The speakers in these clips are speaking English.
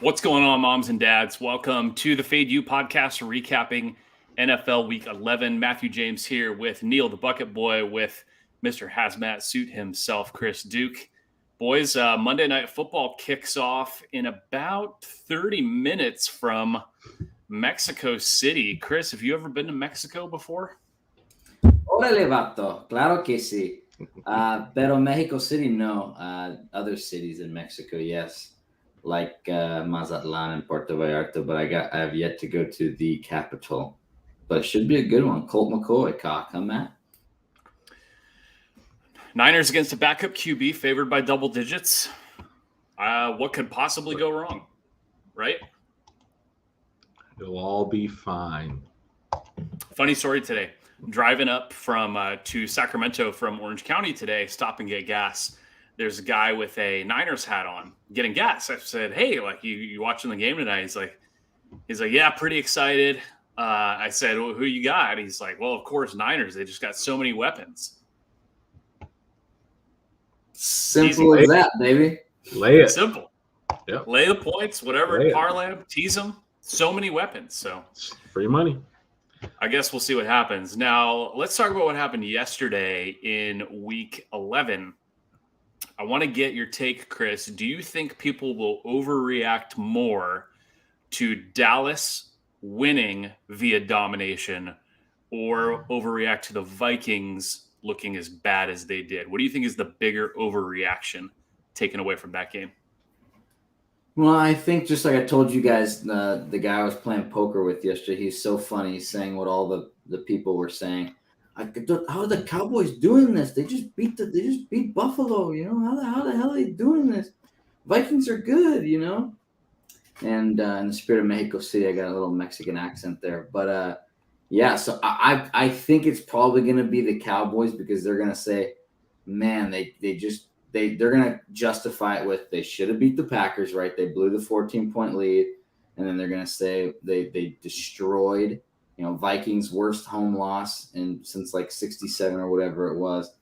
What's going on, moms and dads? Welcome to the Fade You podcast, recapping NFL Week 11. Matthew James here with Neil, the Bucket Boy, with Mr. Hazmat Suit himself, Chris Duke. Boys, Monday Night Football kicks off in about 30 minutes from Mexico City. Chris, have you ever been to Mexico before? Órale, vato. Claro que sí. Pero Mexico City, no. Other cities in Mexico, yes. Like Mazatlan and Puerto Vallarta, but I have yet to go to the capital. But it should be a good one. Colt McCoy, cock, huh, Matt? Niners against a backup QB favored by double digits. What could possibly go wrong, right? It'll all be fine. Funny story today. I'm driving up from to Sacramento from Orange County today, stop and get gas. There's a guy with a Niners hat on getting gas. I said, "Hey, like you watching the game tonight?" He's like, "Yeah, pretty excited." I said, "Well, who you got?" He's like, "Well, of course, Niners. They just got so many weapons." Simple as that, baby. Lay it. Simple. Yep. Lay the points, whatever. Lay it. Parlay them, tease them. So many weapons. So It's free money. I guess we'll see what happens. Now, let's talk about what happened yesterday in Week 11. I want to get your take, Chris. Do you think people will overreact more to Dallas winning via domination or overreact to the Vikings looking as bad as they did? What do you think is the bigger overreaction taken away from that game? Well, I think just like I told you guys, the guy I was playing poker with yesterday, he's so funny. He's saying what all the people were saying. How are the Cowboys doing this? They just beat Buffalo. You know how the hell are they doing this? Vikings are good, you know. And in the spirit of Mexico City, I got a little Mexican accent there, but yeah. So I think it's probably going to be the Cowboys because they're going to say, man, they're going to justify it with they should have beat the Packers, right? They blew the 14-point lead, and then they're going to say they destroyed. Vikings' worst home loss since like 67 or whatever it was.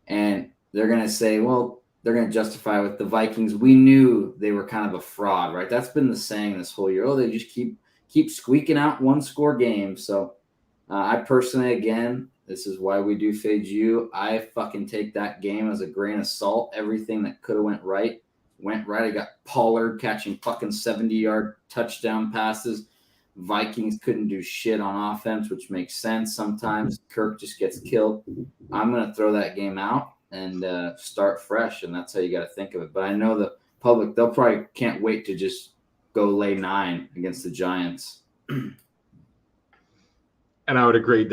And they're going to say, well, they're going to justify with the Vikings. We knew they were kind of a fraud, right? That's been the saying this whole year. Oh, they just keep squeaking out one-score games. So I personally, again, this is why we do Fade You. I fucking take that game as a grain of salt. Everything that could have went right. I got Pollard catching fucking 70-yard touchdown passes. Vikings couldn't do shit on offense, which makes sense. Sometimes Kirk just gets killed. I'm going to throw that game out and start fresh, and that's how you got to think of it. But I know the public, they'll probably can't wait to just go lay 9 against the Giants. And I would agree.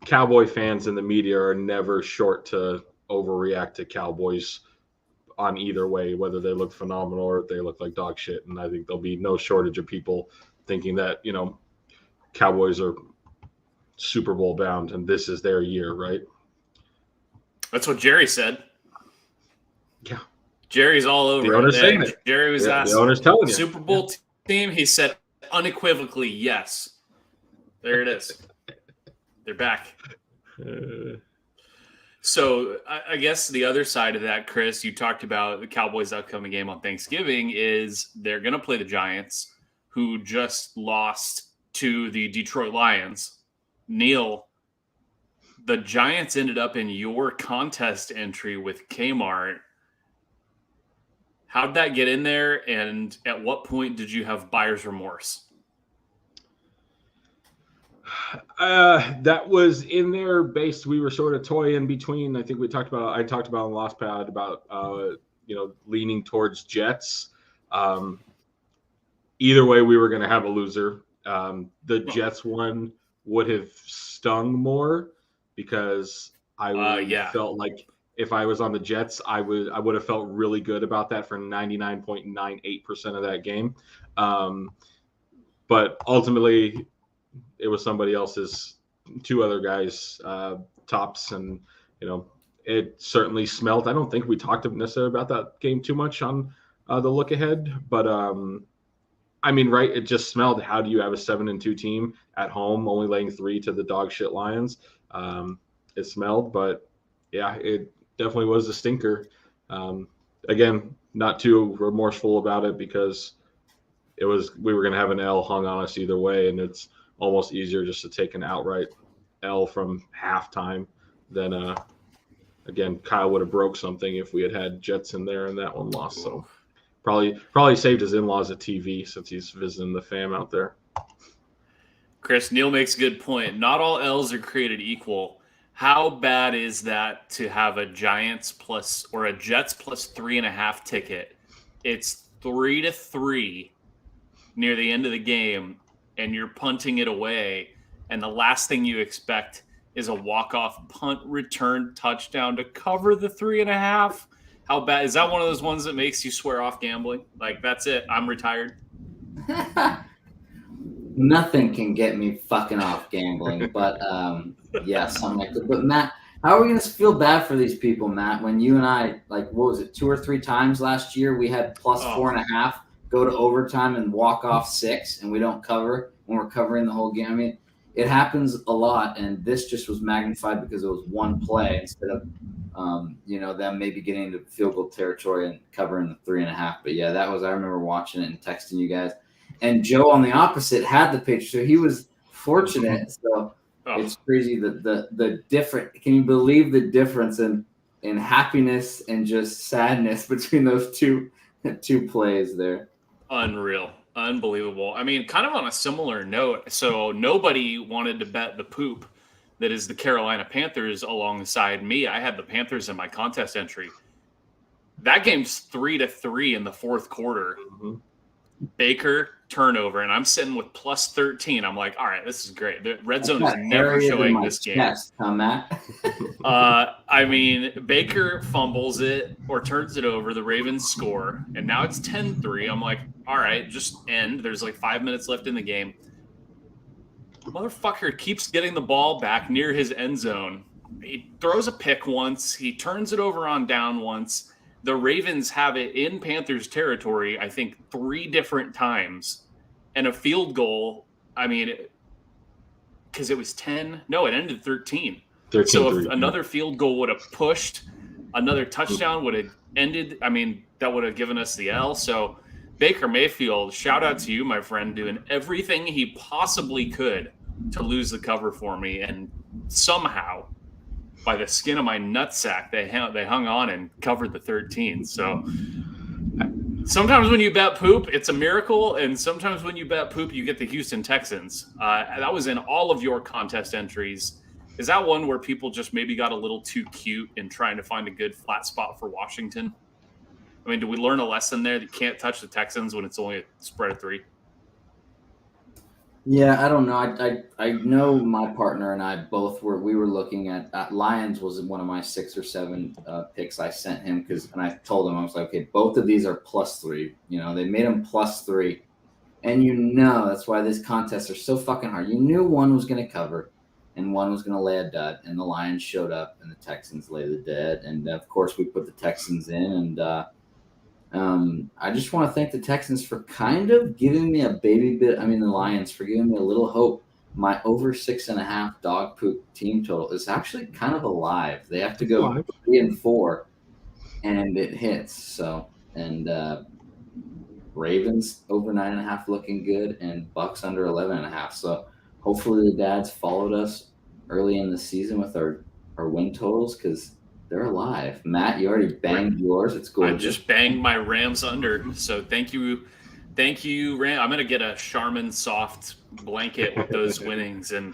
Cowboy fans in the media are never short to overreact to Cowboys on either way, whether they look phenomenal or if they look like dog shit. And I think there'll be no shortage of people thinking that, Cowboys are Super Bowl bound and this is their year, right? That's what Jerry said. Yeah. Jerry's all over the owner's it. saying it. Jerry was asked, the owner's telling you. Super Bowl team. He said unequivocally, yes. There it is. They're back. So I guess the other side of that, Chris, you talked about the Cowboys' upcoming game on Thanksgiving is they're going to play the Giants, who just lost to the Detroit Lions. Neil, the Giants ended up in your contest entry with Kmart. How'd that get in there, and at what point did you have buyer's remorse? That was in there based. We were sort of toying between. I think I talked about on the last pad about leaning towards Jets. Either way, we were going to have a loser. The Jets one would have stung more because I felt like if I was on the Jets, I would have felt really good about that for 99.98% of that game. But ultimately, it was somebody else's, 2 other guys' tops, and it certainly smelt. I don't think we talked necessarily about that game too much on the look ahead, but right, it just smelled. How do you have a 7-2 team at home only laying 3 to the dog shit Lions? It smelled, but yeah, it definitely was a stinker. Again, not too remorseful about it because we were going to have an L hung on us either way, and it's almost easier just to take an outright L from halftime than again, Kyle would have broke something if we had Jets in there and that one lost. So probably saved his in-laws a TV since he's visiting the fam out there. Chris, Neil makes a good point. Not all L's are created equal. How bad is that to have a Giants plus or a Jets plus 3.5 ticket? It's 3-3 near the end of the game, and you're punting it away, and the last thing you expect is a walk-off punt return touchdown to cover the 3.5. How bad is that? One of those ones that makes you swear off gambling? Like, that's it, I'm retired. Nothing can get me fucking off gambling, but yeah, something like that. But Matt, how are we gonna feel bad for these people, Matt? When you and I, like, what was it, 2 or 3 times last year, we had plus 4.5, go to overtime and walk off 6, and we don't cover when we're covering the whole game. I mean, it happens a lot, and this just was magnified because it was one play instead of them maybe getting into field goal territory and covering the 3.5. But yeah, I remember watching it and texting you guys. And Joe on the opposite had the pitch, so he was fortunate. So it's crazy the different. Can you believe the difference in happiness and just sadness between those two plays there? Unreal. Unbelievable. I mean, kind of on a similar note, so nobody wanted to bet the poop that is the Carolina Panthers alongside me. I had the Panthers in my contest entry. That game's 3-3 in the fourth quarter. Mm-hmm. Baker turnover, and I'm sitting with plus 13. I'm like, all right, this is great. The red zone is never showing this game. I mean, Baker fumbles it or turns it over. The Ravens score, and now it's 10-3. I'm like, all right, just end. There's like 5 minutes left in the game. The motherfucker keeps getting the ball back near his end zone. He throws a pick once. He turns it over on down once. The Ravens have it in Panthers territory, I think, 3 different times. And a field goal, I mean, because it was 10. No, it ended 13. So if another field goal would have pushed, another touchdown would have ended. I mean, that would have given us the L. So Baker Mayfield, shout out to you, my friend, doing everything he possibly could to lose the cover for me. And somehow, by the skin of my nutsack, they hung on and covered the 13. So sometimes when you bet poop, it's a miracle. And sometimes when you bet poop, you get the Houston Texans. That was in all of your contest entries. Is that one where people just maybe got a little too cute in trying to find a good flat spot for Washington? I mean, do we learn a lesson there that you can't touch the Texans when it's only a spread of 3? Yeah, I don't know. I know my partner and I both were looking at Lions was one of my 6 or 7 picks I sent him and I told him, I was like, okay, both of these are plus 3. They made them plus 3. And that's why these contests are so fucking hard. You knew one was going to cover and one was going to lay a dud, and the Lions showed up and the Texans lay the dead. And of course we put the Texans in, and I just want to thank the Texans for kind of giving me the Lions for giving me a little hope. My over 6.5 dog poop team total is actually kind of alive. They have to go 3-4 and it hits. So, and Ravens over 9.5 looking good, and Bucks under 11.5. So hopefully the dads followed us early in the season with our win totals, because they're alive. Matt, you already banged yours. It's gorgeous. I just banged my Rams under. So thank you, Ram. I'm going to get a Charmin soft blanket with those winnings and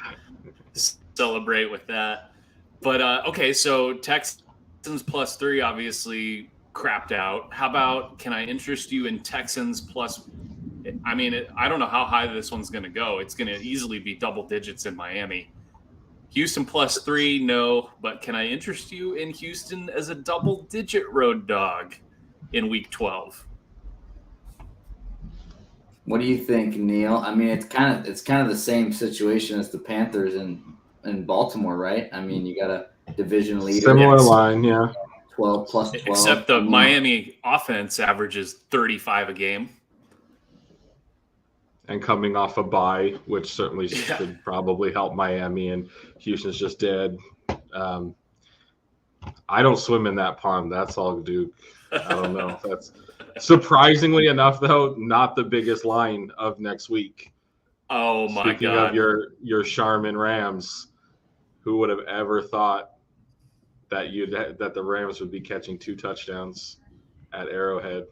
celebrate with that. But, okay, so Texans plus 3 obviously crapped out. How about, can I interest you in Texans plus – I mean, I don't know how high this one's going to go. It's going to easily be double digits in Miami. Houston plus 3, no, but can I interest you in Houston as a double-digit road dog in Week 12? What do you think, Neil? I mean, it's kind of the same situation as the Panthers in Baltimore, right? I mean, you got a division leader. Similar line, yeah. 12 plus 12. Except the Miami offense averages 35 a game. And coming off a bye, which certainly should probably help Miami, and Houston's just dead. I don't swim in that pond. That's all, Duke. I don't know. That's surprisingly enough, though, not the biggest line of next week. Oh my Speaking God. of your Charmin Rams, who would have ever thought that the Rams would be catching 2 touchdowns at Arrowhead?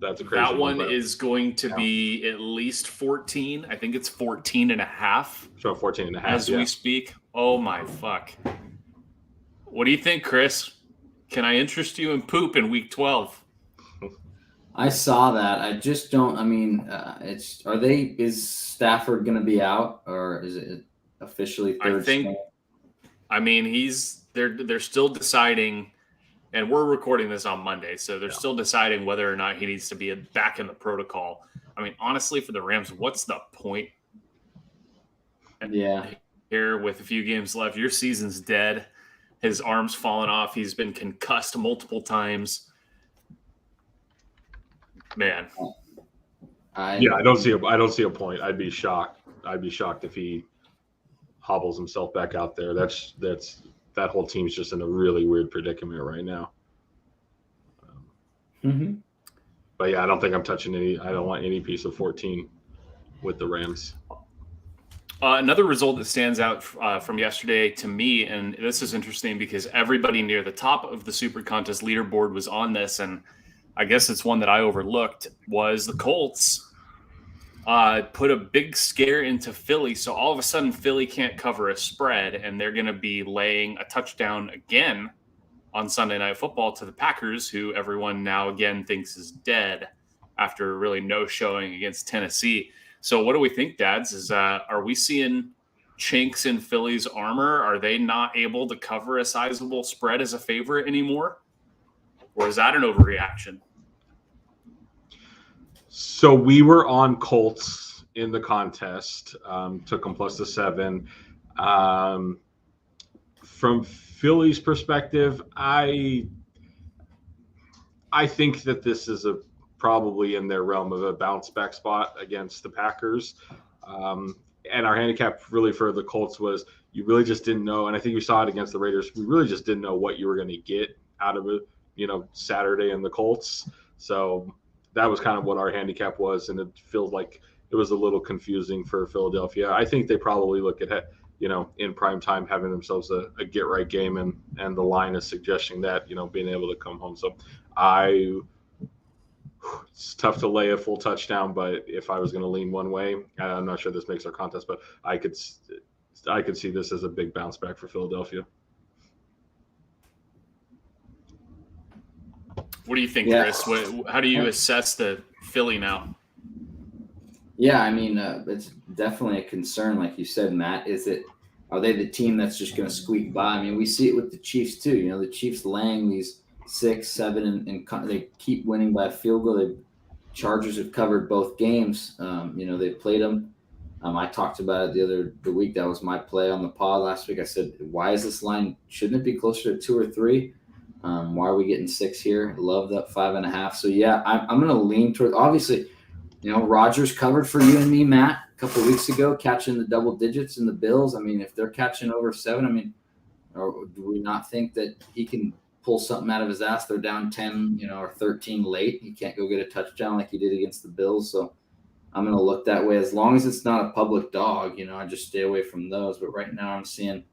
That's a crazy That one but is going to be at least 14. I think it's 14 and a half. So 14 and a half as we speak. Oh my fuck. What do you think, Chris? Can I interest you in poop in week 12? I saw that. I just don't. I mean, is Stafford going to be out, or is it officially third? I think. I mean, they're still deciding, and we're recording this on Monday, so they're still deciding whether or not he needs to be back in the protocol. I mean, honestly, for the Rams, what's the point? Yeah. Here with a few games left, your season's dead. His arm's fallen off. He's been concussed multiple times. Man. I don't see a point. I'd be shocked. I'd be shocked if he hobbles himself back out there. That whole team's just in a really weird predicament right now. But yeah, I don't think I'm touching any. I don't want any piece of 14 with the Rams. Another result that stands out from yesterday to me, and this is interesting because everybody near the top of the Super Contest leaderboard was on this, and I guess it's one that I overlooked, was the Colts put a big scare into Philly. So all of a sudden, Philly can't cover a spread, and they're going to be laying a touchdown again on Sunday Night Football to the Packers, who everyone now again thinks is dead after really no showing against Tennessee. So what do we think, Dads? Are we seeing chinks in Philly's armor? Are they not able to cover a sizable spread as a favorite anymore? Or is that an overreaction? So we were on Colts in the contest, took them plus the 7. From Philly's perspective, I think that this is probably in their realm of a bounce back spot against the Packers. And our handicap really for the Colts was you really just didn't know. And I think we saw it against the Raiders. We really just didn't know what you were going to get out of it, Saturday in the Colts. So that was kind of what our handicap was. And it feels like it was a little confusing for Philadelphia. I think they probably look at, in prime time having themselves a get right game. And the line is suggesting that, being able to come home. So it's tough to lay a full touchdown, but if I was going to lean one way, I'm not sure this makes our contest, but I could see this as a big bounce back for Philadelphia. What do you think, Chris? How do you assess the Philly now? Yeah, I mean, it's definitely a concern, like you said, Matt. Are they the team that's just going to squeak by? I mean, we see it with the Chiefs too. The Chiefs laying these 6, 7, and they keep winning by a field goal. The Chargers have covered both games. They played them. I talked about it the week. That was my play on the pod last week. I said, why is this line? Shouldn't it be closer to 2 or 3? Why are we getting 6 here? Love that 5.5. So yeah, I'm going to lean toward. Obviously, Rodgers covered for you and me, Matt, a couple of weeks ago, catching the double digits in the Bills. I mean, if they're catching over 7, or do we not think that he can pull something out of his ass? They're down 10, or 13 late. He can't go get a touchdown like he did against the Bills. So I'm going to look that way. As long as it's not a public dog, I just stay away from those. But right now I'm seeing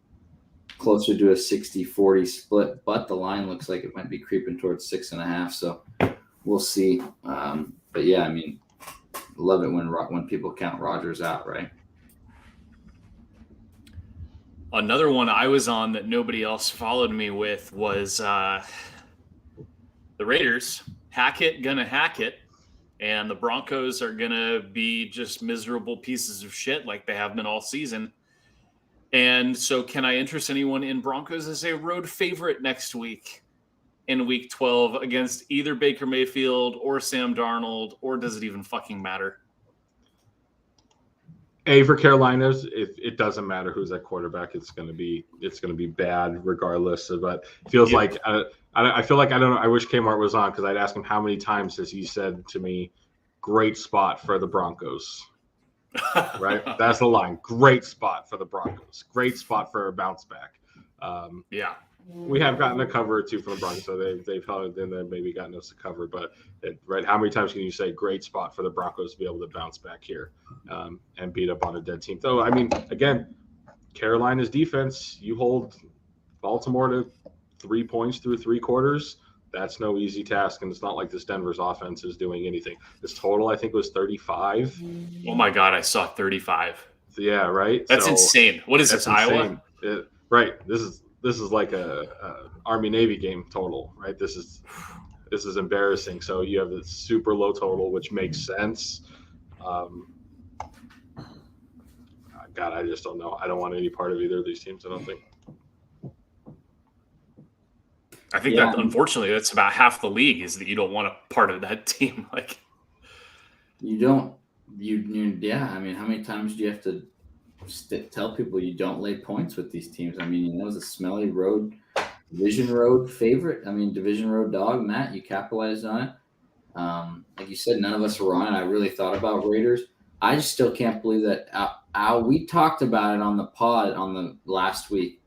closer to a 60-40 split, but the line looks like it might be creeping towards 6.5. So we'll see. But yeah, I mean, love it when people count Rodgers out, right? Another one I was on that nobody else followed me with was the Raiders. Hackett gonna hack it, and the Broncos are gonna be just miserable pieces of shit like they have been all season. And so can I interest anyone in Broncos as a road favorite next week in week 12 against either Baker Mayfield or Sam Darnold, or does it even fucking matter? For Carolina's, it doesn't matter who's at quarterback. It's going to be bad regardless. But it feels like I feel like I don't know. I wish Kmart was on because I'd ask him how many times has he said to me, "Great spot for the Broncos." Right, that's the line. Great spot for the Broncos. Great spot for a bounce back. Yeah. We have gotten a cover or two from the Broncos, so they've held in there, maybe gotten us a cover. But right, how many times can you say great spot for the Broncos to be able to bounce back here and beat up on a dead team? Though, I mean, again, Carolina's defense, you hold Baltimore to 3 points through 3 quarters. That's no easy task, and it's not like this Denver's offense is doing anything. This total, I think, was 35. Oh my God, I saw 35. Yeah, right. That's So, insane. What is that's this, insane. Iowa? Right. This is like a Army Navy game total, right? This is embarrassing. So you have this super low total, which makes sense. God, I just don't know. I don't want any part of either of these teams. I don't think. I think that unfortunately that's about half the league is that you don't want a part of that team. Like you don't. Yeah. I mean, how many times do you have to tell people you don't lay points with these teams? I mean, it was a smelly road, division road favorite. I mean, division road dog. Matt, you capitalized on it. Like you said, none of us were on it. I really thought about Raiders. I just still can't believe that. We talked about it on the pod on the last week.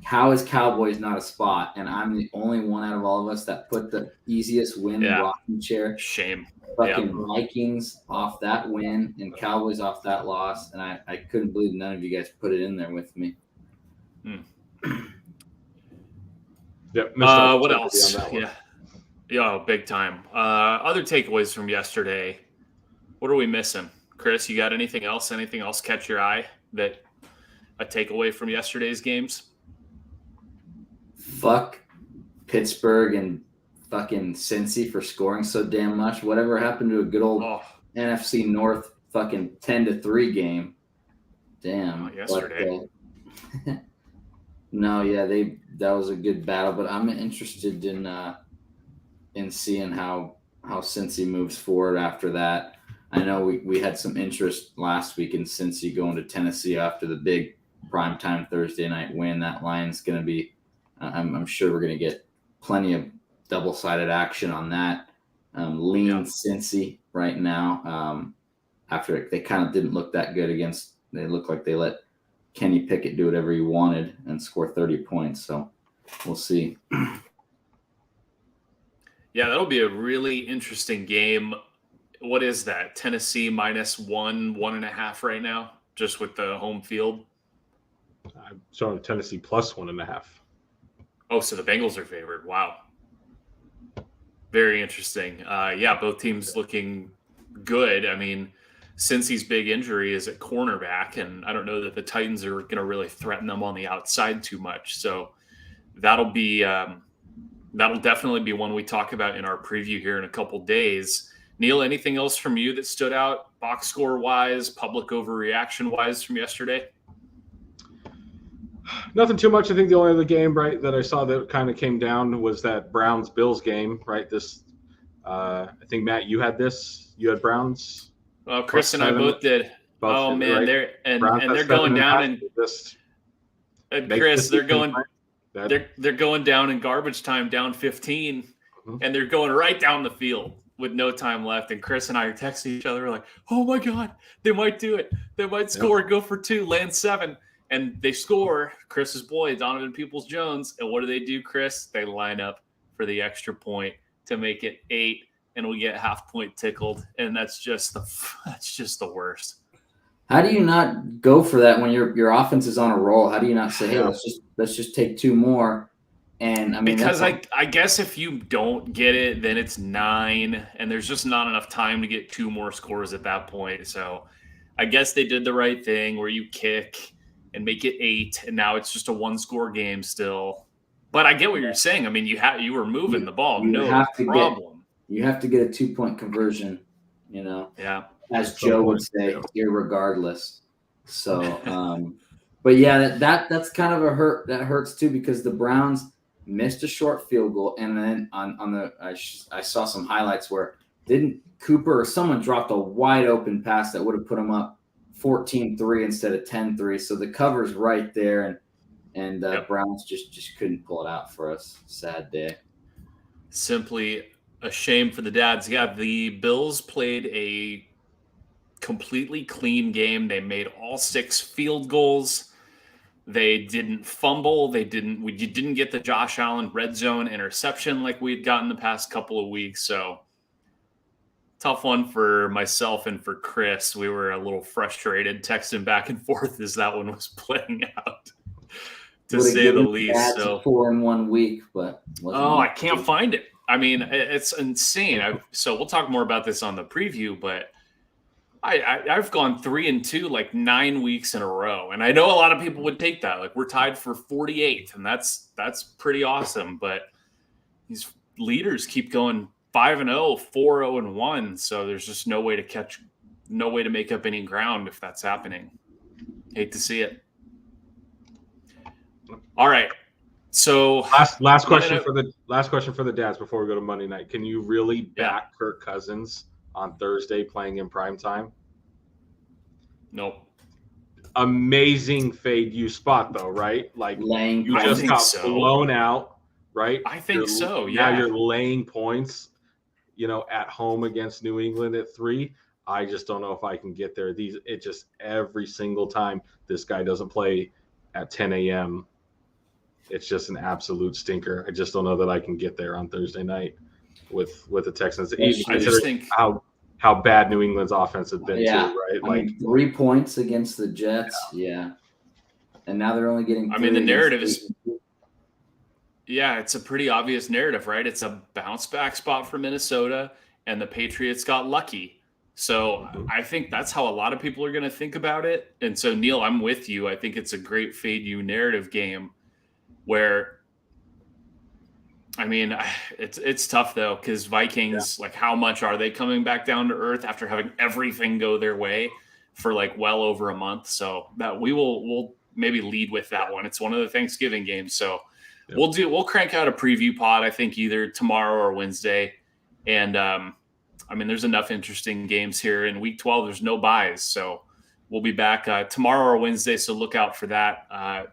How is Cowboys not a spot? And I'm the only one out of all of us that put the easiest win rocking chair. Shame. Fucking Vikings off that win and Cowboys off that loss. And I couldn't believe none of you guys put it in there with me. Yep. What else? Yeah, big time. Other takeaways from yesterday. What are we missing? Chris, you got anything else? Anything else catch your eye that a takeaway from yesterday's games? Fuck Pittsburgh and fucking Cincy for scoring so damn much. Whatever happened to a good old NFC North fucking 10-3 game? Damn. Yesterday. No, yeah, that was a good battle, but I'm interested in seeing how Cincy moves forward after that. I know we had some interest last week in Cincy going to Tennessee after the big primetime Thursday night win. That line's going to be, I'm sure we're going to get plenty of double-sided action on that. Cincy right now. After they kind of didn't look that good they looked like they let Kenny Pickett do whatever he wanted and score 30 points. So we'll see. Yeah, that'll be a really interesting game. What is that? Tennessee -1.5 right now, just with the home field. I'm showing Tennessee +1.5. Oh, so the Bengals are favored. Wow. Very interesting. Both teams looking good. I mean, Cincy's big injury is at cornerback, and I don't know that the Titans are going to really threaten them on the outside too much. So that'll definitely be one we talk about in our preview here in a couple days. Neil, anything else from you that stood out box score wise, public overreaction wise from yesterday? Nothing too much. I think the only other game, right, that I saw that kind of came down was that Browns-Bills game, right? I think, Matt, you had this. You had Browns. Well, Chris and I both did. Man, right? they're going down and Chris, they're going down in garbage time, down 15, and they're going right down the field with no time left. And Chris and I are texting each other like, "Oh my God, they might do it. They might score, go for 2, land 7." And they score, Chris's boy, Donovan Peoples-Jones. And what do, Chris? They line up for the extra point to make it 8, and we get half point tickled. And that's just the worst. How do you not go for that when your offense is on a roll? How do you not say, "Hey, let's just take 2 more"? And I mean, because I guess if you don't get it, then it's 9, and there's just not enough time to get 2 more scores at that point. So I guess they did the right thing where you kick and make it 8, and now it's just a 1-score game still. But I get what you're saying. I mean, you were moving the ball, no problem. You have to get a 2-point conversion, Yeah. As Joe would say, irregardless. So, but yeah, that's kind of a hurt. That hurts too because the Browns missed a short field goal, and then I saw some highlights where didn't Cooper or someone dropped a wide open pass that would have put them up 14-3 instead of 10-3. So the cover's right there, and Browns just couldn't pull it out for us. Sad day. Simply a shame for the Dads. Yeah, the Bills played a completely clean game. They made all 6 field goals. They didn't fumble. We didn't get the Josh Allen red zone interception like we'd gotten the past couple of weeks. So tough one for myself and for Chris. We were a little frustrated, texting back and forth as that one was playing out, to say the least. So 4 in 1 week, but I can't find it. I mean, it's insane. So we'll talk more about this on the preview, but I've gone 3-2 like 9 weeks in a row, and I know a lot of people would take that. Like, we're tied for 48th, and that's pretty awesome. But these leaders keep going 5-0, 4-0-1. So there's just no way to make up any ground if that's happening. Hate to see it. All right. So last question for the dads before we go to Monday night. Can you really back Kirk Cousins on Thursday playing in prime time? Nope. Amazing fade you spot though, right? Like you just got blown out, right? I think so. Yeah. Now you're laying points, at home against New England at 3. I just don't know if I can get there. It just every single time this guy doesn't play at 10 a.m. It's just an absolute stinker. I just don't know that I can get there on Thursday night with the Texans. I just think how bad New England's offense has been too, right? I mean, 3 points against the Jets, and now they're only getting. I mean, the narrative is. Yeah, it's a pretty obvious narrative, right? It's a bounce back spot for Minnesota, and the Patriots got lucky. So I think that's how a lot of people are going to think about it. And so, Neil, I'm with you. I think it's a great fade you narrative game where, I mean, it's tough though, because Vikings, like, how much are they coming back down to earth after having everything go their way for like well over a month? So that we'll maybe lead with that one. It's one of the Thanksgiving games, so we'll crank out a preview pod, I think, either tomorrow or Wednesday. And I mean, there's enough interesting games here in Week 12. There's no buys, so we'll be back tomorrow or Wednesday. So look out for that,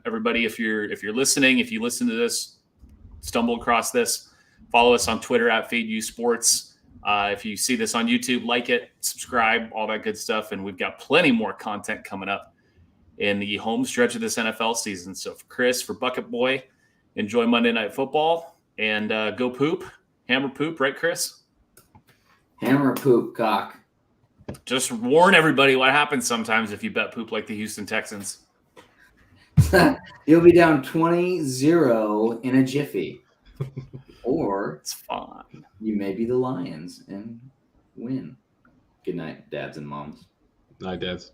everybody. If you're listening, if you listen to this, stumble across this, follow us on Twitter at FadeUSports. If you see this on YouTube, like it, subscribe, all that good stuff. And we've got plenty more content coming up in the home stretch of this NFL season. So for Chris, for Bucket Boy, enjoy Monday Night Football and go poop. Hammer poop, right, Chris? Hammer poop, cock. Just warn everybody what happens sometimes if you bet poop like the Houston Texans. You'll be down 20-0 in a jiffy. Or it's fun. You may be the Lions and win. Good night, dads and moms. Night, dads.